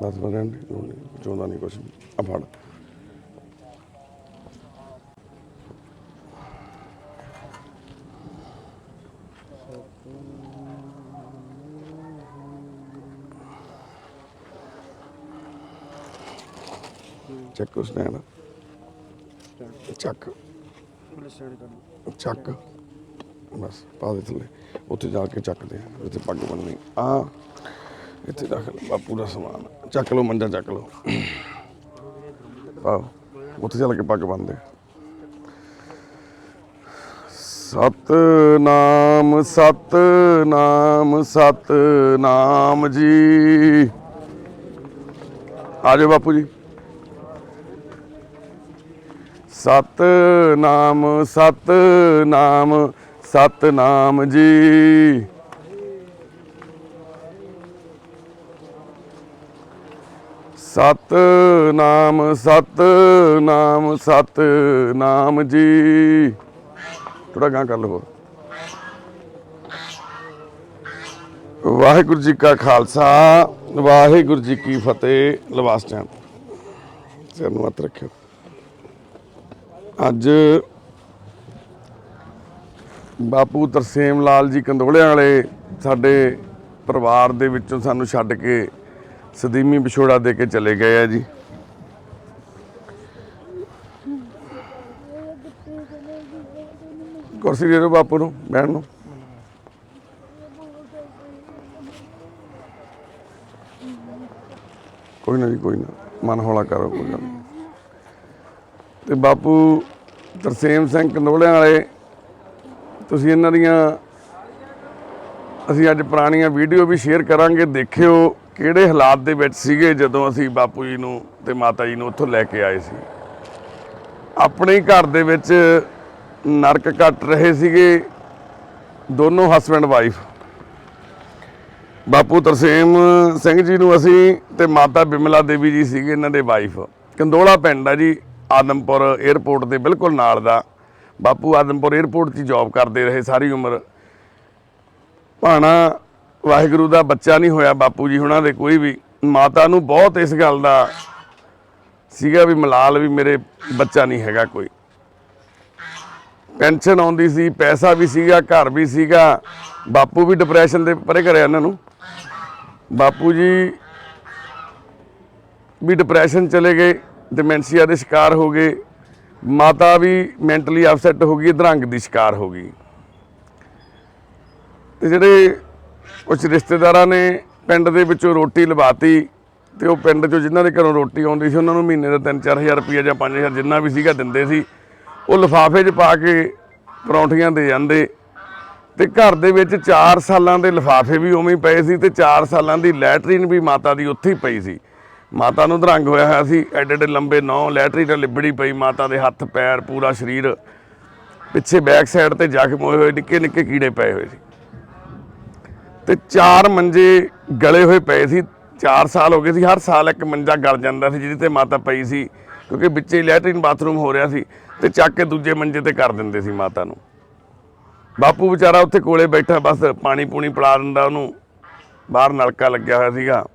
बस मैं चाहता नहीं कुछ आ फड़ चक स्टैंड चक चक बस पा दे थले उत्थे जाके चकते इतने पग बननी आ इतने रख लो बापू का समान चक लो मंजा चक लो पाओ उत्थे चल के पग बनते सतनाम सतनाम सतनाम जी आ जाओ बापू जी सतनाम सतनाम सतनाम जी सतनाम सतनाम सतनाम जी थोड़ा गां कर लो वाहिगुरू जी का खालसा वाहिगुरू जी की फतेह लिबास चैन सिर नूं हत्थ रखियो ਅੱਜ ਬਾਪੂ ਤਰਸੇਮ ਲਾਲ ਜੀ ਕੰਦੋਲਿਆਂ ਵਾਲੇ ਸਾਡੇ ਪਰਿਵਾਰ ਦੇ ਵਿੱਚੋਂ ਸਾਨੂੰ ਛੱਡ ਕੇ ਸਦੀਮੀ ਵਿਛੋੜਾ ਦੇ ਕੇ ਚਲੇ ਗਏ ਆ ਜੀ ਕੁਰਸੀ ਦੇ ਦਿਓ ਬਾਪੂ ਨੂੰ ਬਹਿਣ ਨੂੰ ਕੋਈ ਨਾ ਜੀ ਕੋਈ ਨਾ ਮਨ ਹੌਲਾ ਕਰੋ ਕੋਈ ਗੱਲ ਨਹੀਂ ਤੇ ਬਾਪੂ ਤਰਸੇਮ ਸਿੰਘ ਕੰਦੋਲਿਆਂ ਵਾਲੇ ਤੁਸੀਂ ਇਹਨਾਂ ਦੀਆਂ ਅਸੀਂ ਅੱਜ ਪੁਰਾਣੀਆਂ ਵੀਡੀਓ ਵੀ ਸ਼ੇਅਰ ਕਰਾਂਗੇ ਦੇਖਿਓ ਕਿਹੜੇ ਹਾਲਾਤ ਦੇ ਵਿੱਚ ਸੀਗੇ ਜਦੋਂ ਅਸੀਂ ਬਾਪੂ ਜੀ ਨੂੰ ਤੇ ਮਾਤਾ ਜੀ ਨੂੰ ਉੱਥੋਂ ਲੈ ਕੇ ਆਏ ਸੀ ਆਪਣੇ ਘਰ ਦੇ ਵਿੱਚ ਨਰਕ ਕੱਟ ਰਹੇ ਸੀਗੇ ਦੋਨੋਂ ਹਸਬੈਂਡ ਵਾਈਫ ਬਾਪੂ ਤਰਸੇਮ ਸਿੰਘ ਜੀ ਨੂੰ ਅਸੀਂ ਤੇ ਮਾਤਾ ਬਿਮਲਾ ਦੇਵੀ ਜੀ ਸੀਗੇ ਇਹਨਾਂ ਦੇ ਵਾਈਫ ਕੰਦੋਲਾ ਪਿੰਡ ਆ ਜੀ ਆਦਮਪੁਰ ਏਅਰਪੋਰਟ ਦੇ ਬਿਲਕੁਲ ਨਾਲ ਦਾ ਬਾਪੂ ਆਦਮਪੁਰ ਏਅਰਪੋਰਟ 'ਚ ਜੌਬ ਕਰਦੇ ਰਹੇ ਸਾਰੀ ਉਮਰ ਭਾਣਾ ਵਾਹਿਗੁਰੂ ਦਾ ਬੱਚਾ ਨਹੀਂ ਹੋਇਆ ਬਾਪੂ ਜੀ ਹੁਣਾਂ ਦੇ ਕੋਈ ਵੀ ਮਾਤਾ ਨੂੰ ਬਹੁਤ ਇਸ ਗੱਲ ਦਾ ਸੀਗਾ ਵੀ ਮਲਾਲ ਵੀ ਮੇਰੇ ਬੱਚਾ ਨਹੀਂ ਹੈਗਾ ਕੋਈ ਪੈਨਸ਼ਨ ਆਉਂਦੀ ਸੀ ਪੈਸਾ ਵੀ ਸੀਗਾ ਘਰ ਵੀ ਸੀਗਾ ਬਾਪੂ ਵੀ ਡਿਪਰੈਸ਼ਨ ਦੇ ਪਰੇ ਕਰਿਆ ਇਹਨਾਂ ਨੂੰ ਬਾਪੂ ਜੀ ਵੀ ਡਿਪਰੈਸ਼ਨ ਚਲੇ ਗਏ ਡਿਮੈਂਸ਼ੀਆ ਦੇ ਸ਼ਿਕਾਰ ਹੋ ਗਏ ਮਾਤਾ ਵੀ ਮੈਂਟਲੀ ਅਪਸੈਟ ਹੋ ਗਈ ਅਧਰੰਗ ਦੀ ਸ਼ਿਕਾਰ ਹੋ ਗਈ ਤੇ ਜਿਹੜੇ ਕੁਛ ਰਿਸ਼ਤੇਦਾਰਾਂ ਨੇ ਪਿੰਡ ਦੇ ਵਿੱਚੋਂ ਰੋਟੀ ਲਵਾਤੀ ਤੇ ਉਹ ਪਿੰਡ 'ਚੋਂ ਜਿਨ੍ਹਾਂ ਦੇ ਘਰੋਂ ਰੋਟੀ ਆਉਂਦੀ ਸੀ ਉਹਨਾਂ ਨੂੰ ਮਹੀਨੇ ਦਾ 3-4 ਹਜ਼ਾਰ ਰੁਪਈਆ ਜਾਂ 5,000 ਜਿੰਨਾ ਵੀ ਸੀਗਾ ਦਿੰਦੇ ਸੀ ਉਹ ਲਿਫਾਫੇ 'ਚ ਪਾ ਕੇ ਪਰੌਂਠੀਆਂ ਦੇ ਜਾਂਦੇ ਤੇ ਘਰ ਦੇ ਵਿੱਚ 4 ਸਾਲਾਂ ਦੇ ਲਿਫਾਫੇ ਵੀ ਉਵੇਂ ਹੀ ਪਏ ਸੀ ਤੇ 4 ਸਾਲਾਂ ਦੀ ਲੈਟਰੀਨ ਵੀ ਮਾਤਾ ਦੀ ਉੱਥੇ ਹੀ ਪਈ ਸੀ ਮਾਤਾ ਨੂੰ ਅਧਰੰਗ ਹੋਇਆ ਹੋਇਆ ਸੀ ਐਡੇ ਐਡੇ ਲੰਬੇ 9 ਲੈਟਰੀਨ ਲਿਬੜੀ ਪਈ ਮਾਤਾ ਦੇ ਹੱਥ ਪੈਰ ਪੂਰਾ ਸਰੀਰ ਪਿੱਛੇ ਬੈਕ ਸਾਈਡ ਤੇ ਜ਼ਖਮ ਹੋਏ ਹੋਏ ਨਿੱਕੇ ਨਿੱਕੇ ਕੀੜੇ ਪਏ ਹੋਏ ਸੀ ਤੇ 4 ਮੰਜੇ ਗਲੇ ਹੋਏ ਪਏ ਸੀ 4 ਸਾਲ ਹੋ ਗਏ ਸੀ ਹਰ ਸਾਲ ਇੱਕ ਮੰਜਾ ਗਲ ਜਾਂਦਾ ਸੀ ਜਿਹਦੇ ਤੇ ਮਾਤਾ ਪਈ ਸੀ ਕਿਉਂਕਿ ਵਿੱਚੇ ਲੈਟਰੀਨ ਬਾਥਰੂਮ ਹੋ ਰਿਹਾ ਸੀ ਤੇ ਚੱਕ ਕੇ ਦੂਜੇ ਮੰਜੇ ਤੇ ਕਰ ਦਿੰਦੇ ਸੀ ਮਾਤਾ ਨੂੰ ਬਾਪੂ ਵਿਚਾਰਾ ਉੱਥੇ ਕੋਲੇ ਬੈਠਾ ਬਸ ਪਾਣੀ ਪੂਣੀ ਪਿਲਾ ਦਿੰਦਾ ਉਹਨੂੰ ਬਾਹਰ ਨਲਕਾ ਲੱਗਿਆ ਹੋਇਆ ਸੀਗਾ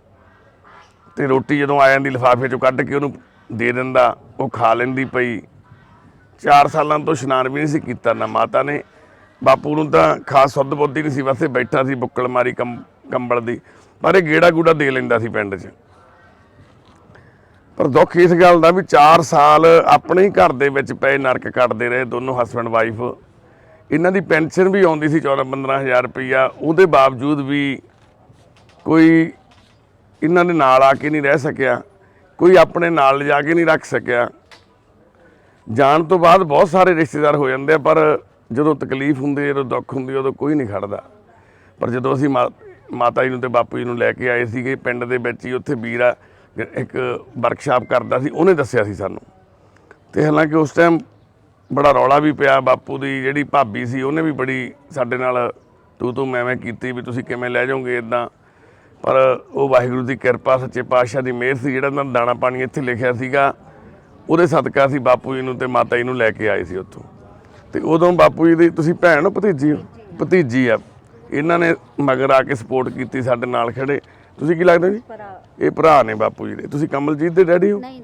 ਤੇ ਰੋਟੀ ਜਦੋਂ ਆ ਜਾਂਦੀ ਲਿਫਾਫੇ 'ਚੋਂ ਕੱਢ ਕੇ ਉਹਨੂੰ ਦੇ ਦਿੰਦਾ ਉਹ ਖਾ ਲੈਂਦੀ ਪਈ 4 ਸਾਲਾਂ ਤੋਂ ਇਸ਼ਨਾਨ ਵੀ ਨਹੀਂ ਸੀ ਕੀਤਾ ਨਾ ਮਾਤਾ ਨੇ ਬਾਪੂ ਨੂੰ ਤਾਂ ਖਾਸ ਸੁੱਧ ਬੁੱਧੀ ਨਹੀਂ ਸੀ ਵੈਸੇ ਬੈਠਾ ਸੀ ਬੁੱਕਲ ਮਾਰੀ ਕੰਬਲ ਦੀ ਪਰ ਇਹ ਗੇੜਾ ਗੂੜਾ ਦੇ ਲੈਂਦਾ ਸੀ ਪਿੰਡ 'ਚ ਪਰ ਦੁੱਖ ਇਸ ਗੱਲ ਦਾ ਵੀ 4 ਸਾਲ ਆਪਣੇ ਹੀ ਘਰ ਦੇ ਵਿੱਚ ਪਏ ਨਰਕ ਕੱਟਦੇ ਰਹੇ ਦੋਨੋਂ ਹਸਬੈਂਡ ਵਾਈਫ ਇਹਨਾਂ ਦੀ ਪੈਨਸ਼ਨ ਵੀ ਆਉਂਦੀ ਸੀ 14-15 ਹਜ਼ਾਰ ਰੁਪਈਆ ਉਹਦੇ ਬਾਵਜੂਦ ਵੀ ਕੋਈ ਇਹਨਾਂ ਦੇ ਨਾਲ ਆ ਕੇ ਨਹੀਂ ਰਹਿ ਸਕਿਆ ਕੋਈ ਆਪਣੇ ਨਾਲ ਲਿਜਾ ਕੇ ਨਹੀਂ ਰੱਖ ਸਕਿਆ ਜਾਣ ਤੋਂ ਬਾਅਦ ਬਹੁਤ ਸਾਰੇ ਰਿਸ਼ਤੇਦਾਰ ਹੋ ਜਾਂਦੇ ਆ ਪਰ ਜਦੋਂ ਤਕਲੀਫ ਹੁੰਦੀ ਜਦੋਂ ਦੁੱਖ ਹੁੰਦੀ ਉਦੋਂ ਕੋਈ ਨਹੀਂ ਖੜਦਾ ਪਰ ਜਦੋਂ ਅਸੀਂ ਮਾਤਾ ਜੀ ਨੂੰ ਤੇ ਬਾਪੂ ਜੀ ਨੂੰ ਲੈ ਕੇ ਆਏ ਸੀਗੇ ਪਿੰਡ ਦੇ ਵਿੱਚ ਹੀ ਉੱਥੇ ਵੀਰ ਇੱਕ ਵਰਕਸ਼ਾਪ ਕਰਦਾ ਸੀ ਉਹਨੇ ਦੱਸਿਆ ਸੀ ਸਾਨੂੰ ਤੇ ਹਾਲਾਂਕਿ ਉਸ ਟਾਈਮ ਬੜਾ ਰੌਲਾ ਵੀ ਪਿਆ ਬਾਪੂ ਦੀ ਜਿਹੜੀ ਭਾਬੀ ਸੀ ਉਹਨੇ ਵੀ ਬੜੀ ਸਾਡੇ ਨਾਲ ਤੂੰ ਮੈਂ ਕੀਤੀ ਵੀ ਤੁਸੀਂ ਕਿਵੇਂ ਲੈ ਜਾਓਗੇ ਇੱਦਾਂ ਪਰ ਉਹ ਵਾਹਿਗੁਰੂ ਦੀ ਕਿਰਪਾ ਸੱਚੇ ਪਾਤਸ਼ਾਹ ਦੀ ਮਿਹਰ ਸੀ, ਜਿਹੜਾ ਉਹਨਾਂ ਦਾ ਦਾਣਾ ਪਾਣੀ ਇੱਥੇ ਲਿਖਿਆ ਸੀਗਾ ਉਹਦੇ ਸਦਕਾ ਅਸੀਂ ਬਾਪੂ ਜੀ ਨੂੰ ਤੇ ਮਾਤਾ ਜੀ ਨੂੰ ਲੈ ਕੇ ਆਏ ਸੀ ਉੱਥੋਂ। ਤੇ ਉਦੋਂ ਬਾਪੂ ਜੀ ਦੀ ਤੁਸੀਂ ਭੈਣ ਹੋ ਭਤੀਜੀ ਹੋ? ਭਤੀਜੀ ਆ। ਇਹਨਾਂ ਨੇ ਮਗਰ ਆ ਕੇ ਸਪੋਰਟ ਕੀਤੀ, ਸਾਡੇ ਨਾਲ ਖੜੇ। ਤੁਸੀਂ ਕੀ ਲੱਗਦਾ ਜੀ? ਇਹ ਭਰਾ ਨੇ ਬਾਪੂ ਜੀ ਦੇ। ਤੁਸੀਂ ਕਮਲਜੀਤ ਦੇ ਡੈਡੀ ਹੋ? ਨਹੀਂ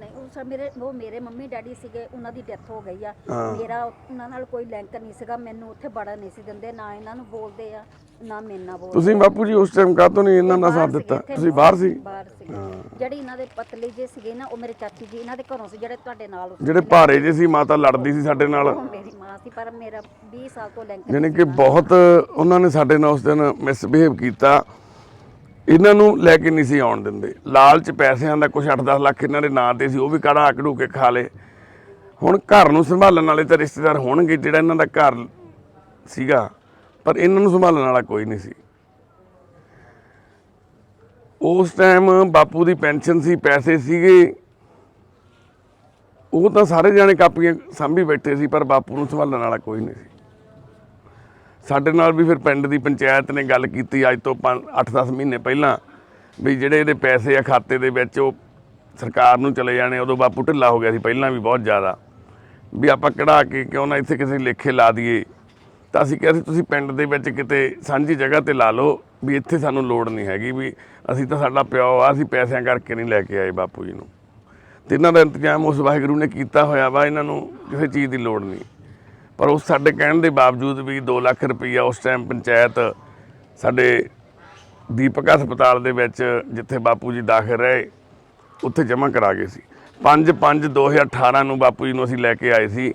ਉਹ ਮੇਰੇ ਮੰਮੀ ਡੈਡੀ ਸੀਗੇ, ਉਹਨਾਂ ਦੀ ਡੈਥ ਹੋ ਗਈ ਆ। ਮੇਰਾ ਉਹਨਾਂ ਨਾਲ ਕੋਈ ਲਿੰਕ ਨਹੀਂ ਸੀਗਾ, ਮੈਨੂੰ ਉੱਥੇ ਬੜਾ ਨਹੀਂ ਸੀ ਦਿੰਦੇ, ਨਾ ਇਹਨਾਂ ਨੂੰ ਬੋਲਦੇ ਆ ਨਾ ਮੇਰੇ ਨਾਲ ਬੋਲਦੇ। ਤੁਸੀਂ ਬਾਪੂ ਜੀ ਉਸ ਟਾਈਮ ਕਾਹਤੋਂ ਨਹੀਂ ਇਹਨਾਂ ਨਾਲ ਸਾਥ ਦਿੱਤਾ? ਤੁਸੀਂ ਬਾਹਰ ਸੀ? ਬਾਹਰ ਸੀ। ਜਿਹੜੇ ਇਹਨਾਂ ਦੇ ਪਤਲੇ ਜੇ ਸੀਗੇ ਨਾ, ਉਹ ਮੇਰੇ ਚਾਚੀ ਜੀ ਇਹਨਾਂ ਦੇ ਘਰੋਂ ਸੀ, ਜਿਹੜੇ ਤੁਹਾਡੇ ਨਾਲ ਜਿਹੜੇ ਭਾਰੇ ਜੇ ਸੀ। ਮਾਤਾ ਲੜਦੀ ਸੀ ਸਾਡੇ ਨਾਲ। ਮੇਰੀ ਮਾਂ ਸੀ, ਪਰ ਮੇਰਾ 20 ਸਾਲ ਤੋਂ ਲਿੰਕ ਯਾਨੀ ਕਿ ਬਹੁਤ ਉਹਨਾਂ ਨੇ ਸਾਡੇ ਨਾਲ ਉਸ ਦਿਨ ਮਿਸਬਿਹੇਵ ਕੀਤਾ। ਇਹਨਾਂ ਨੂੰ ਲੈ ਕੇ ਨਹੀਂ ਸੀ ਆਉਣ ਦਿੰਦੇ। ਲਾਲਚ ਪੈਸਿਆਂ ਦਾ ਕੁਛ 8-10 ਲੱਖ ਇਹਨਾਂ ਦੇ ਨਾਂ ਤੇ ਸੀ, ਉਹ ਵੀ ਕੜਾ ਕਢੂ ਕੇ ਖਾ ਲਏ। ਹੁਣ ਘਰ ਨੂੰ ਸੰਭਾਲਣ ਵਾਲੇ ਤਾਂ ਰਿਸ਼ਤੇਦਾਰ ਹੋਣਗੇ, ਜਿਹੜਾ ਇਹਨਾਂ ਦਾ ਘਰ ਸੀਗਾ, ਪਰ ਇਹਨਾਂ ਨੂੰ ਸੰਭਾਲਣ ਵਾਲਾ ਕੋਈ ਨਹੀਂ ਸੀ। ਉਸ ਟਾਈਮ ਬਾਪੂ ਦੀ ਪੈਨਸ਼ਨ ਸੀ, ਪੈਸੇ ਸੀਗੇ, ਉਹ ਤਾਂ ਸਾਰੇ ਜਾਣੇ ਕਾਪੀਆਂ ਸਾਂਭੀ ਬੈਠੇ ਸੀ, ਪਰ ਬਾਪੂ ਨੂੰ ਸੰਭਾਲਣ ਵਾਲਾ ਕੋਈ ਨਹੀਂ ਸੀ। ਸਾਡੇ ਨਾਲ ਵੀ ਫਿਰ ਪਿੰਡ ਦੀ ਪੰਚਾਇਤ ਨੇ ਗੱਲ ਕੀਤੀ ਅੱਜ ਤੋਂ 8-10 ਮਹੀਨੇ ਪਹਿਲਾਂ, ਵੀ ਜਿਹੜੇ ਇਹਦੇ ਪੈਸੇ ਆ ਖਾਤੇ ਦੇ ਵਿੱਚ ਉਹ ਸਰਕਾਰ ਨੂੰ ਚਲੇ ਜਾਣੇ। ਉਦੋਂ ਬਾਪੂ ਢਿੱਲਾ ਹੋ ਗਿਆ ਸੀ ਪਹਿਲਾਂ ਵੀ ਬਹੁਤ ਜ਼ਿਆਦਾ, ਵੀ ਆਪਾਂ ਕਢਾ ਕੇ ਕਿਉਂ ਨਾ ਇੱਥੇ ਕਿਸੇ ਲੇਖੇ ਲਾ ਦਈਏ। ਤਾਂ ਅਸੀਂ ਕਿਹਾ ਸੀ ਤੁਸੀਂ ਪਿੰਡ ਦੇ ਵਿੱਚ ਕਿਤੇ ਸਾਂਝੀ ਜਗ੍ਹਾ 'ਤੇ ਲਾ ਲਓ, ਵੀ ਇੱਥੇ ਸਾਨੂੰ ਲੋੜ ਨਹੀਂ ਹੈਗੀ, ਵੀ ਅਸੀਂ ਤਾਂ ਸਾਡਾ ਪਿਓ ਆ, ਅਸੀਂ ਪੈਸਿਆਂ ਕਰਕੇ ਨਹੀਂ ਲੈ ਕੇ ਆਏ ਬਾਪੂ ਜੀ ਨੂੰ। ਅਤੇ ਇਹਨਾਂ ਦਾ ਇੰਤਜ਼ਾਮ ਉਸ ਵਾਹਿਗੁਰੂ ਨੇ ਕੀਤਾ ਹੋਇਆ ਵਾ, ਇਹਨਾਂ ਨੂੰ ਕਿਸੇ ਚੀਜ਼ ਦੀ ਲੋੜ ਨਹੀਂ। ਪਰ ਉਸ ਸਾਡੇ ਕਹਿਣ ਦੇ ਬਾਵਜੂਦ ਵੀ 2 ਲੱਖ ਰੁਪਈਆ ਉਸ ਟਾਈਮ ਪੰਚਾਇਤ ਸਾਡੇ ਦੀਪਕ ਹਸਪਤਾਲ ਦੇ ਵਿੱਚ, ਜਿੱਥੇ ਬਾਪੂ ਜੀ ਦਾਖਲ ਰਹੇ, ਉੱਥੇ ਜਮ੍ਹਾਂ ਕਰਾ ਗਏ ਸੀ। 5/5/2018 ਨੂੰ ਬਾਪੂ ਜੀ ਨੂੰ ਅਸੀਂ ਲੈ ਕੇ ਆਏ ਸੀ।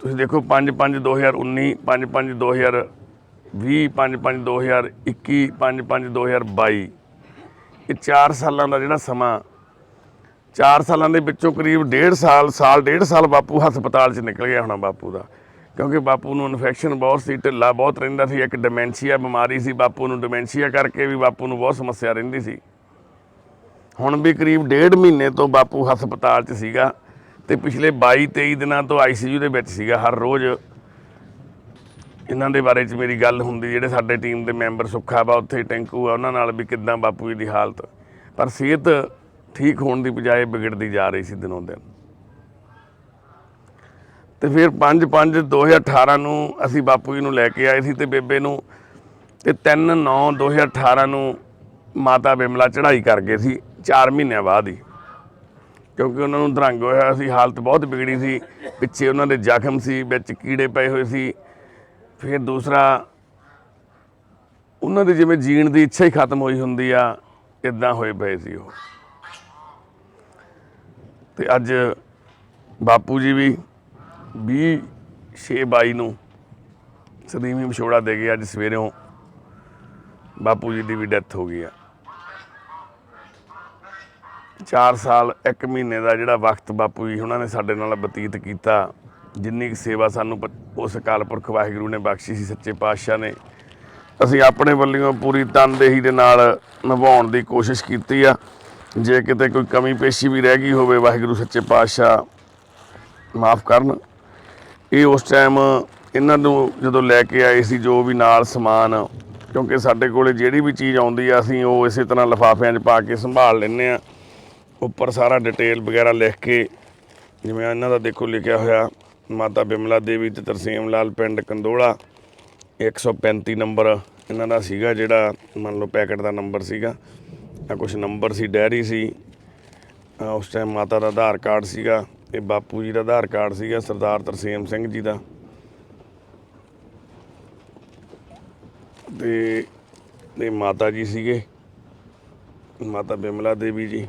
ਤੁਸੀਂ ਦੇਖੋ 5/5/2019, 5/5/2020, 5/5/2021, 5/5/2022, ਇਹ 4 ਸਾਲਾਂ ਦਾ ਜਿਹੜਾ ਸਮਾਂ, 4 ਸਾਲਾਂ ਦੇ ਵਿੱਚੋਂ ਕਰੀਬ 1.5 ਸਾਲ ਬਾਪੂ ਹਸਪਤਾਲ 'ਚ ਨਿਕਲ ਗਿਆ ਹੋਣਾ ਬਾਪੂ ਦਾ, ਕਿਉਂਕਿ ਬਾਪੂ ਨੂੰ ਇਨਫੈਕਸ਼ਨ ਬਹੁਤ ਸੀ, ਢਿੱਲਾ ਬਹੁਤ ਰਹਿੰਦਾ ਸੀ। ਇੱਕ ਡਿਮੈਂਸ਼ੀਆ ਬਿਮਾਰੀ ਸੀ ਬਾਪੂ ਨੂੰ, ਡਿਮੈਂਸ਼ੀਆ ਕਰਕੇ ਵੀ ਬਾਪੂ ਨੂੰ ਬਹੁਤ ਸਮੱਸਿਆ ਰਹਿੰਦੀ ਸੀ। ਹੁਣ ਵੀ ਕਰੀਬ 1.5 ਮਹੀਨੇ ਤੋਂ ਬਾਪੂ ਹਸਪਤਾਲ 'ਚ ਸੀਗਾ, ਅਤੇ ਪਿਛਲੇ 22-23 ਦਿਨਾਂ ਤੋਂ ICU ਦੇ ਵਿੱਚ ਸੀਗਾ। ਹਰ ਰੋਜ਼ ਇਹਨਾਂ ਦੇ ਬਾਰੇ 'ਚ ਮੇਰੀ ਗੱਲ ਹੁੰਦੀ, ਜਿਹੜੇ ਸਾਡੇ ਟੀਮ ਦੇ ਮੈਂਬਰ ਸੁੱਖਾ ਵਾ ਉੱਥੇ, ਟੈਂਕੂ ਆ, ਉਹਨਾਂ ਨਾਲ ਵੀ ਕਿੱਦਾਂ ਬਾਪੂ ਜੀ ਦੀ ਹਾਲਤ। ਪਰ ਸਿਹਤ ਠੀਕ ਹੋਣ ਦੀ ਬਜਾਏ ਵਿਗੜਦੀ ਜਾ ਰਹੀ ਸੀ ਦਿਨੋਂ ਦਿਨ। ਤੇ ਫਿਰ 5/5/2018 ਨੂੰ ਅਸੀਂ ਬਾਪੂ ਜੀ ਨੂੰ ਲੈ ਕੇ ਆਏ ਸੀ ਤੇ ਬੇਬੇ ਨੂੰ, ਤੇ 3/9/2018 ਨੂੰ ਮਾਤਾ ਬਿਮਲਾ ਚੜ੍ਹਾਈ ਕਰ ਗਏ ਸੀ 4 ਮਹੀਨਿਆਂ ਬਾਅਦ ਹੀ, ਕਿਉਂਕਿ ਉਹਨਾਂ ਨੂੰ ਅਧਰੰਗ ਹੋਇਆ ਸੀ, ਹਾਲਤ ਬਹੁਤ ਵਿਗੜੀ ਸੀ। ਪਿੱਛੇ ਉਹਨਾਂ ਦੇ ਜ਼ਖਮ ਸੀ, ਵਿੱਚ ਕੀੜੇ ਪਏ ਹੋਏ ਸੀ। ਫਿਰ ਦੂਸਰਾ, ਉਹਨਾਂ ਦੀ ਜਿਵੇਂ ਜੀਣ ਦੀ ਇੱਛਾ ਹੀ ਖਤਮ ਹੋਈ ਹੁੰਦੀ ਆ, ਇੱਦਾਂ ਹੋਏ ਪਏ ਸੀ ਉਹ। ਤੇ ਅੱਜ ਬਾਪੂ ਜੀ ਵੀ 20/6/22 ਨੂੰ ਸਦੀਵੀ ਵਿਛੋੜਾ ਦੇ ਗਏ। ਅੱਜ ਸਵੇਰੋਂ ਬਾਪੂ ਜੀ ਦੀ ਵੀ ਡੈਥ ਹੋ ਗਈ ਆ। 4 ਸਾਲ 1 ਮਹੀਨੇ ਦਾ ਜਿਹੜਾ ਵਕਤ ਬਾਪੂ ਜੀ ਉਹਨਾਂ ਨੇ ਸਾਡੇ ਨਾਲ ਬਤੀਤ ਕੀਤਾ, ਜਿੰਨੀ ਕੁ ਸੇਵਾ ਸਾਨੂੰ ਉਸ ਅਕਾਲ ਪੁਰਖ ਵਾਹਿਗੁਰੂ ਨੇ ਬਖਸ਼ੀ ਸੀ, ਸੱਚੇ ਪਾਤਸ਼ਾਹ ਨੇ, ਅਸੀਂ ਆਪਣੇ ਵੱਲੋਂ ਪੂਰੀ ਤਨਦੇਹੀ ਦੇ ਨਾਲ ਨਿਭਾਉਣ ਦੀ ਕੋਸ਼ਿਸ਼ ਕੀਤੀ ਆ। ਜੇ ਕਿਤੇ ਕੋਈ ਕਮੀ ਪੇਸ਼ੀ ਵੀ ਰਹਿ ਗਈ ਹੋਵੇ, ਵਾਹਿਗੁਰੂ ਸੱਚੇ ਪਾਤਸ਼ਾਹ ਮਾਫ ਕਰਨ। ਇਹ ਉਸ ਟਾਈਮ ਇਹਨਾਂ ਨੂੰ ਜਦੋਂ ਲੈ ਕੇ ਆਏ ਸੀ, ਜੋ ਵੀ ਨਾਲ ਸਮਾਨ, ਕਿਉਂਕਿ ਸਾਡੇ ਕੋਲ ਜਿਹੜੀ ਵੀ ਚੀਜ਼ ਆਉਂਦੀ ਆ ਅਸੀਂ ਉਹ ਇਸੇ ਤਰ੍ਹਾਂ ਲਿਫਾਫਿਆਂ 'ਚ ਪਾ ਕੇ ਸੰਭਾਲ ਲੈਂਦੇ ਹਾਂ। ਉੱਪਰ ਸਾਰਾ ਡਿਟੇਲ ਵਗੈਰਾ ਲਿਖ ਕੇ, ਜਿਵੇਂ ਇਹਨਾਂ ਦਾ ਦੇਖੋ ਲਿਖਿਆ ਹੋਇਆ, ਮਾਤਾ ਬਿਮਲਾ ਦੇਵੀ ਤੇ ਤਰਸੇਮ ਲਾਲ, ਪਿੰਡ ਕੰਦੋਲਾ, 135 ਨੰਬਰ ਇਹਨਾਂ ਦਾ ਸੀਗਾ, ਜਿਹੜਾ ਮੰਨ ਲਓ ਪੈਕਟ ਦਾ ਨੰਬਰ ਸੀਗਾ। ਕੁਛ ਨੰਬਰ ਸੀ, ਡੈਰੀ ਸੀ, ਉਸ ਟਾਈਮ ਮਾਤਾ ਦਾ ਆਧਾਰ ਕਾਰਡ ਸੀਗਾ, ਇਹ ਬਾਪੂ ਜੀ ਦਾ ਆਧਾਰ ਕਾਰਡ ਸੀਗਾ, ਸਰਦਾਰ ਤਰਸੇਮ ਸਿੰਘ ਜੀ ਦਾ, ਤੇ ਮਾਤਾ ਜੀ ਸੀਗੇ, ਮਾਤਾ ਬਿਮਲਾ ਦੇਵੀ ਜੀ।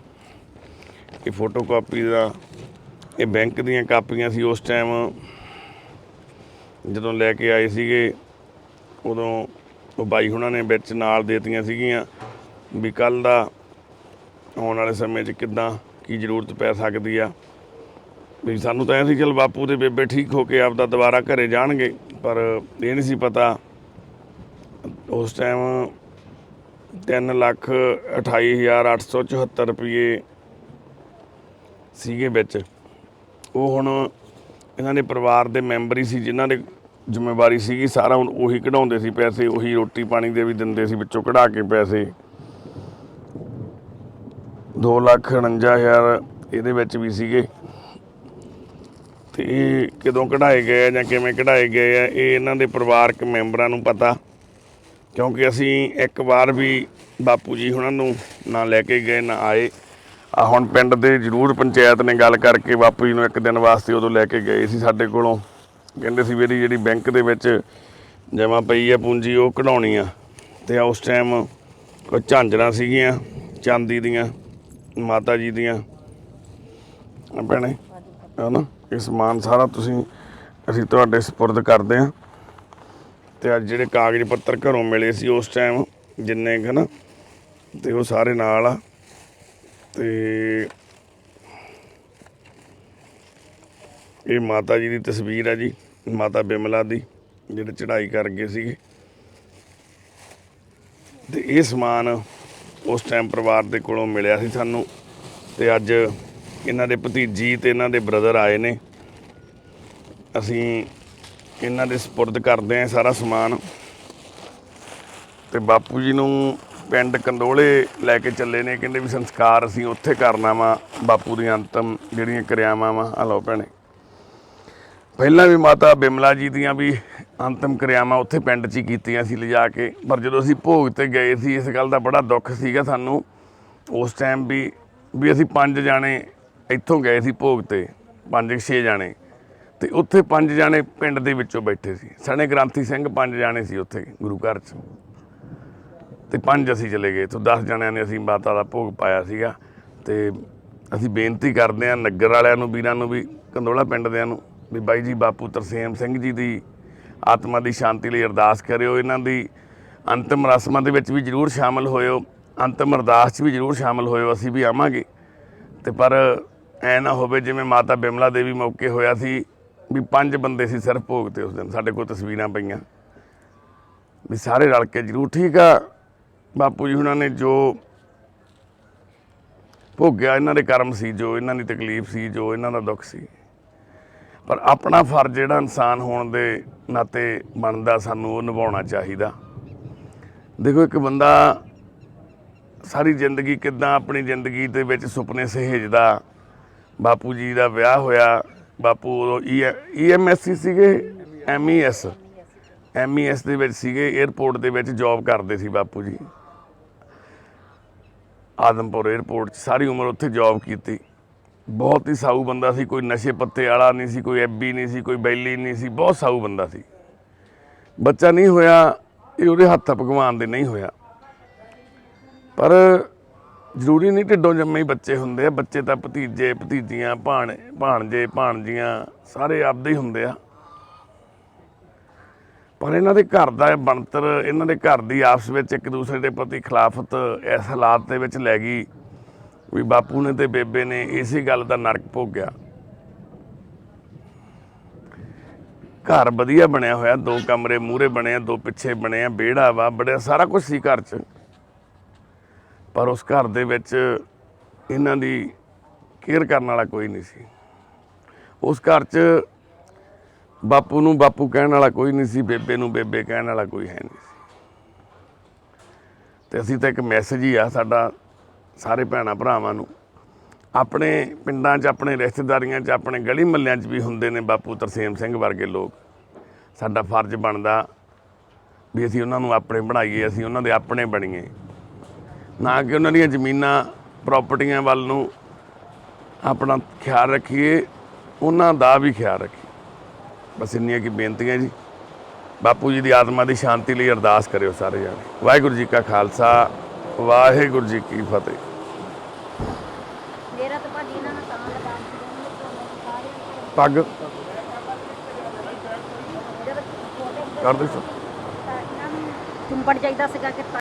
ਇਹ ਫੋਟੋ ਕਾਪੀ ਦਾ, ਇਹ ਬੈਂਕ ਦੀਆਂ ਕਾਪੀਆਂ ਸੀ। ਉਸ ਟਾਈਮ ਜਦੋਂ ਲੈ ਕੇ ਆਏ ਸੀਗੇ, ਉਦੋਂ ਉਹ ਬਾਈ ਹੁਣਾਂ ਨੇ ਵਿੱਚ ਨਾਲ ਦੇਤੀਆਂ ਸੀਗੀਆਂ, ਵੀ ਕੱਲ੍ਹ ਦਾ ਆਉਣ ਵਾਲੇ ਸਮੇਂ 'ਚ ਕਿੱਦਾਂ ਕੀ ਜ਼ਰੂਰਤ ਪੈ ਸਕਦੀ ਆ। ਵੀ ਸਾਨੂੰ ਤਾਂ ਐਂ ਸੀ ਚੱਲ ਬਾਪੂ ਦੇ ਬੇਬੇ ਠੀਕ ਹੋ ਕੇ ਆਪਦਾ ਦੁਬਾਰਾ ਘਰੇ ਜਾਣਗੇ, ਪਰ ਇਹ ਨਹੀਂ ਸੀ ਪਤਾ ਉਸ ਟਾਈਮ 3,28,874 ਰੁਪਈਏ ਸੀਗੇ ਵਿੱਚ। ਉਹ ਹੁਣ ਇਹਨਾਂ ਦੇ ਪਰਿਵਾਰ ਦੇ ਮੈਂਬਰ ਹੀ ਸੀ, ਜਿਨ੍ਹਾਂ ਦੇ ਜ਼ਿੰਮੇਵਾਰੀ ਸੀਗੀ ਸਾਰਾ, ਹੁਣ ਉਹੀ ਕਢਾਉਂਦੇ ਸੀ ਪੈਸੇ, ਉਹੀ ਰੋਟੀ ਪਾਣੀ ਦੇ ਵੀ ਦਿੰਦੇ ਸੀ ਵਿੱਚੋਂ ਕਢਾ ਕੇ ਪੈਸੇ। 2,49,000 ਇਹਦੇ ਵਿੱਚ ਵੀ ਸੀਗੇ। ਤੇ ਇਹ ਕਦੋਂ ਕਢਾਏ ਗਏ ਆ ਜਾਂ ਕਿਵੇਂ ਕਢਾਏ ਗਏ ਆ ਇਹ ਇਹਨਾਂ ਦੇ ਪਰਿਵਾਰਕ ਮੈਂਬਰਾਂ ਨੂੰ ਪਤਾ, ਕਿਉਂਕਿ ਅਸੀਂ ਇੱਕ ਵਾਰ ਵੀ ਬਾਪੂ ਜੀ ਉਹਨਾਂ ਨੂੰ ਨਾ ਲੈ ਕੇ ਗਏ ਨਾ ਆਏ। ਆ ਹੁਣ ਪਿੰਡ ਦੇ ਜ਼ਰੂਰ ਪੰਚਾਇਤ ਨੇ ਗੱਲ ਕਰਕੇ ਬਾਪੂ ਜੀ ਨੂੰ ਇੱਕ ਦਿਨ ਵਾਸਤੇ ਉਦੋਂ ਲੈ ਕੇ ਗਏ ਸੀ ਸਾਡੇ ਕੋਲੋਂ। ਕਹਿੰਦੇ ਸੀ ਵੀ ਇਹਦੀ ਜਿਹੜੀ ਬੈਂਕ ਦੇ ਵਿੱਚ ਜਮ੍ਹਾਂ ਪਈ ਆ ਪੂੰਜੀ ਉਹ ਕਢਾਉਣੀ ਆ। ਤੇ ਉਸ ਟਾਈਮ ਕੋਈ ਝਾਂਜਰਾਂ ਸੀਗੀਆਂ ਚਾਂਦੀ ਦੀਆਂ ਮਾਤਾ ਜੀ ਦੀਆਂ ਭੈਣੇ, ਹੈ ਨਾ। ਇਹ ਸਮਾਨ ਸਾਰਾ ਅਸੀਂ ਤੁਹਾਡੇ ਸਪੁਰਦ ਕਰਦੇ ਹਾਂ। ਤੇ ਅੱਜ ਜਿਹੜੇ ਕਾਗਜ਼ ਪੱਤਰ ਘਰੋਂ ਮਿਲੇ ਸੀ ਉਸ ਟਾਈਮ ਜਿੰਨੇ ਕੁ ਨਾ, ਤੇ ਉਹ ਸਾਰੇ ਨਾਲ ਆ। ਤੇ ਇਹ ਮਾਤਾ ਜੀ ਦੀ ਤਸਵੀਰ ਹੈ ਜੀ, ਮਾਤਾ ਬਿਮਲਾ ਦੀ, ਜਿਹੜੇ ਚੜ੍ਹਾਈ ਕਰ ਗਏ ਸੀਗੇ। ਤੇ ਇਹ ਸਮਾਨ ਉਸ ਟਾਈਮ ਪਰਿਵਾਰ ਦੇ ਕੋਲੋਂ ਮਿਲਿਆ ਸੀ ਸਾਨੂੰ। ਤੇ ਅੱਜ ਇਹਨਾਂ ਦੇ ਭਤੀਜੀ ਤੇ ਇਹਨਾਂ ਦੇ ਬ੍ਰਦਰ ਆਏ ਨੇ। ਅਸੀਂ ਇਹਨਾਂ ਦੇ ਸਪੁਰਦ ਕਰਦੇ ਹਾਂ ਸਾਰਾ ਸਮਾਨ। ਤੇ ਬਾਪੂ ਜੀ ਨੂੰ ਪਿੰਡ ਕੰਦੋਲੇ ਲੈ ਕੇ ਚੱਲੇ ਨੇ। ਕਹਿੰਦੇ ਵੀ ਸੰਸਕਾਰ ਅਸੀਂ ਉੱਥੇ ਕਰਨਾ ਵਾ, ਬਾਪੂ ਦੀਆਂ ਅੰਤਮ ਜਿਹੜੀਆਂ ਕਿਰਿਆਵਾਂ ਵਾ। ਆ ਲਓ ਭੈਣੇ, ਪਹਿਲਾਂ ਵੀ ਮਾਤਾ ਬਿਮਲਾ ਜੀ ਦੀਆਂ ਵੀ ਅੰਤਮ ਕਿਰਿਆਵਾਂ ਉੱਥੇ ਪਿੰਡ 'ਚ ਹੀ ਕੀਤੀਆਂ ਸੀ ਲਿਜਾ ਕੇ। ਪਰ ਜਦੋਂ ਅਸੀਂ ਭੋਗ 'ਤੇ ਗਏ ਸੀ ਇਸ ਗੱਲ ਦਾ ਬੜਾ ਦੁੱਖ ਸੀਗਾ ਸਾਨੂੰ ਉਸ ਟਾਈਮ ਵੀ ਅਸੀਂ 5 ਜਾਣੇ ਇੱਥੋਂ ਗਏ ਸੀ ਭੋਗ 'ਤੇ, 5-6 ਜਾਣੇ। ਤੇ ਉੱਥੇ 5 ਜਾਣੇ ਪਿੰਡ ਦੇ ਵਿੱਚੋਂ ਬੈਠੇ ਸੀ। ਸਣੇ ਗ੍ਰੰਥੀ ਸਿੰਘ 5 ਜਾਣੇ ਸੀ ਉੱਥੇ ਗੁਰੂ ਘਰ 'ਚ, ਤੇ 5 ਅਸੀਂ ਚਲੇ ਗਏ। ਇੱਥੋਂ 10 ਜਣਿਆਂ ਨੇ ਅਸੀਂ ਮਾਤਾ ਦਾ ਭੋਗ ਪਾਇਆ ਸੀਗਾ। ਤੇ ਅਸੀਂ ਬੇਨਤੀ ਕਰਦੇ ਹਾਂ ਨਗਰ ਵਾਲਿਆਂ ਨੂੰ, ਵੀਰਾਂ ਨੂੰ ਵੀ, ਕੰਦੋਲਾ ਪਿੰਡ ਦਿਆਂ ਨੂੰ ਵੀ ਬਾਈ ਜੀ ਬਾਪੂ ਤਰਸੇਮ ਸਿੰਘ ਜੀ ਦੀ ਆਤਮਾ ਦੀ ਸ਼ਾਂਤੀ ਲਈ ਅਰਦਾਸ ਕਰਿਓ। ਇਹਨਾਂ ਦੀ ਅੰਤਿਮ ਰਸਮਾਂ ਦੇ ਵਿੱਚ ਵੀ ਜ਼ਰੂਰ ਸ਼ਾਮਲ ਹੋਇਓ, ਅੰਤਿਮ ਅਰਦਾਸ 'ਚ ਵੀ ਜ਼ਰੂਰ ਸ਼ਾਮਲ ਹੋਇਓ। ਅਸੀਂ ਵੀ ਆਵਾਂਗੇ। ਤੇ ਪਰ ਐ ਨਾ ਹੋਵੇ ਜਿਵੇਂ ਮਾਤਾ ਬਿਮਲਾ ਦੇਵੀ ਮੌਕੇ ਹੋਇਆ ਸੀ ਵੀ 5 ਬੰਦੇ ਸੀ ਸਿਰਫ ਭੋਗ 'ਤੇ ਉਸ ਦਿਨ। ਸਾਡੇ ਕੋਲ ਤਸਵੀਰਾਂ ਪਈਆਂ ਵੀ ਸਾਰੇ ਰਲ ਕੇ ਜ਼ਰੂਰ। ਠੀਕ ਆ, ਬਾਪੂ ਜੀ ਉਹਨਾਂ ਨੇ ਜੋ ਭੋਗਿਆ ਇਹਨਾਂ ਦੇ ਕਰਮ ਸੀ, ਜੋ ਇਹਨਾਂ ਦੀ ਤਕਲੀਫ ਸੀ, ਜੋ ਇਹਨਾਂ ਦਾ ਦੁੱਖ ਸੀ। ਪਰ ਆਪਣਾ ਫਰਜ਼ ਜਿਹੜਾ ਇਨਸਾਨ ਹੋਣ ਦੇ ਨਾਤੇ ਬਣਦਾ ਸਾਨੂੰ ਉਹ ਨਿਭਾਉਣਾ ਚਾਹੀਦਾ। ਦੇਖੋ ਇੱਕ ਬੰਦਾ ਸਾਰੀ ਜ਼ਿੰਦਗੀ ਕਿੱਦਾਂ ਆਪਣੀ ਜ਼ਿੰਦਗੀ ਦੇ ਵਿੱਚ ਸੁਪਨੇ ਸਹੇਜਦਾ। ਬਾਪੂ ਜੀ ਦਾ ਵਿਆਹ ਹੋਇਆ, ਬਾਪੂ ਉਦੋਂ EMS ਸੀਗੇ, MES ਦੇ ਵਿੱਚ ਸੀਗੇ, ਏਅਰਪੋਰਟ ਦੇ ਵਿੱਚ ਜੋਬ ਕਰਦੇ ਸੀ ਬਾਪੂ ਜੀ। ਆਦਮਪੁਰ ਏਅਰਪੋਰਟ 'ਚ ਸਾਰੀ ਉਮਰ ਉੱਥੇ ਜੋਬ ਕੀਤੀ। ਬਹੁਤ ਹੀ ਸਾਊ ਬੰਦਾ ਸੀ, ਕੋਈ ਨਸ਼ੇ ਪੱਤੇ ਵਾਲਾ ਨਹੀਂ ਸੀ, ਕੋਈ ਐਬੀ ਨਹੀਂ ਸੀ, ਕੋਈ ਬੈਲੀ ਨਹੀਂ ਸੀ, ਬਹੁਤ ਸਾਊ ਬੰਦਾ ਸੀ। ਬੱਚਾ ਨਹੀਂ ਹੋਇਆ ਇਹ ਉਹਦੇ ਹੱਥ ਭਗਵਾਨ ਦੇ ਨਹੀਂ ਹੋਇਆ। ਪਰ ਜ਼ਰੂਰੀ ਨਹੀਂ ਢਿੱਡੋਂ ਜੰਮੇ ਹੀ ਬੱਚੇ ਹੁੰਦੇ ਆ। ਬੱਚੇ ਤਾਂ ਭਤੀਜੇ ਭਤੀਜੀਆਂ ਭਾਣਜੇ ਭਾਣਜੀਆਂ ਸਾਰੇ ਆਪਦੇ ਹੀ ਹੁੰਦੇ ਆ। ਪਰ ਇਹਨਾਂ ਦੇ ਘਰ ਦਾ ਬਣਤਰ, ਇਹਨਾਂ ਦੇ ਘਰ ਦੀ ਆਪਸ ਵਿੱਚ ਇੱਕ ਦੂਸਰੇ ਦੇ ਪ੍ਰਤੀ ਖਿਲਾਫਤ ਇਸ ਹਾਲਾਤ ਦੇ ਵਿੱਚ ਲੈ ਗਈ ਵੀ ਬਾਪੂ ਨੇ ਤੇ ਬੇਬੇ ਨੇ ਇਸੇ ਗੱਲ ਦਾ ਨਰਕ ਭੋਗਿਆ। ਘਰ ਵਧੀਆ ਬਣਿਆ ਹੋਇਆ, 2 ਕਮਰੇ ਮੂਹਰੇ ਬਣੇ ਆ, 2 ਪਿੱਛੇ ਬਣੇ ਆ, ਵਿਹੜਾ ਵਾ, ਬੜਿਆ ਸਾਰਾ ਕੁਝ ਸੀ ਘਰ 'ਚ। ਪਰ ਉਸ ਘਰ ਦੇ ਵਿੱਚ ਇਹਨਾਂ ਦੀ ਕੇਅਰ ਕਰਨ ਵਾਲਾ ਕੋਈ ਨਹੀਂ ਸੀ। ਉਸ ਘਰ 'ਚ ਬਾਪੂ ਨੂੰ ਬਾਪੂ ਕਹਿਣ ਵਾਲਾ ਕੋਈ ਨਹੀਂ ਸੀ, ਬੇਬੇ ਨੂੰ ਬੇਬੇ ਕਹਿਣ ਵਾਲਾ ਕੋਈ ਹੈ ਨਹੀਂ ਸੀ। ਤੇ ਅਸੀਂ ਤਾਂ ਇੱਕ ਮੈਸੇਜ ਹੀ ਆ ਸਾਡਾ ਸਾਰੇ ਭੈਣਾਂ ਭਰਾਵਾਂ ਨੂੰ, ਆਪਣੇ ਪਿੰਡਾਂ 'ਚ, ਆਪਣੇ ਰਿਸ਼ਤੇਦਾਰੀਆਂ 'ਚ, ਆਪਣੇ ਗਲੀ ਮਹੱਲਿਆਂ 'ਚ ਵੀ ਹੁੰਦੇ ਨੇ ਬਾਪੂ ਤਰਸੇਮ ਸਿੰਘ ਵਰਗੇ ਲੋਕ। ਸਾਡਾ ਫਰਜ਼ ਬਣਦਾ ਵੀ ਅਸੀਂ ਉਹਨਾਂ ਨੂੰ ਆਪਣੇ ਬਣਾਈਏ, ਅਸੀਂ ਉਹਨਾਂ ਦੇ ਆਪਣੇ ਬਣੀਏ, ਨਾ ਕਿ ਉਹਨਾਂ ਦੀਆਂ ਜ਼ਮੀਨਾਂ ਪ੍ਰੋਪਰਟੀਆਂ ਵੱਲ ਨੂੰ ਆਪਣਾ ਖਿਆਲ ਰੱਖੀਏ, ਉਹਨਾਂ ਦਾ ਵੀ ਖਿਆਲ ਰੱਖੀਏ। ਬਸ ਇੰਨੀਆਂ ਕੀ ਬੇਨਤੀਆਂ ਜੀ। ਬਾਪੂ ਜੀ ਦੀ ਆਤਮਾ ਦੀ ਸ਼ਾਂਤੀ ਲਈ ਅਰਦਾਸ ਕਰਿਓ ਸਾਰੇ ਜਾਣੇ। ਵਾਹਿਗੁਰੂ ਜੀ ਕਾ ਖਾਲਸਾ, ਵਾਹਿਗੁਰੂ ਜੀ ਕੀ ਫਤਿਹ। ਮੇਰਾ ਤਾਂ ਭਾਜੀ ਇਹਨਾਂ ਨੇ ਤਾਂ ਲਗਾਮ ਪੱਗ ਜਦੋਂ ਛੋਟੇ ਕਰ ਦੇ ਤਾਂ ਇਹਨਾਂ ਨੂੰ ਚੁੰਬੜ ਜਾਈਦਾ ਸੀਗਾ ਕਿ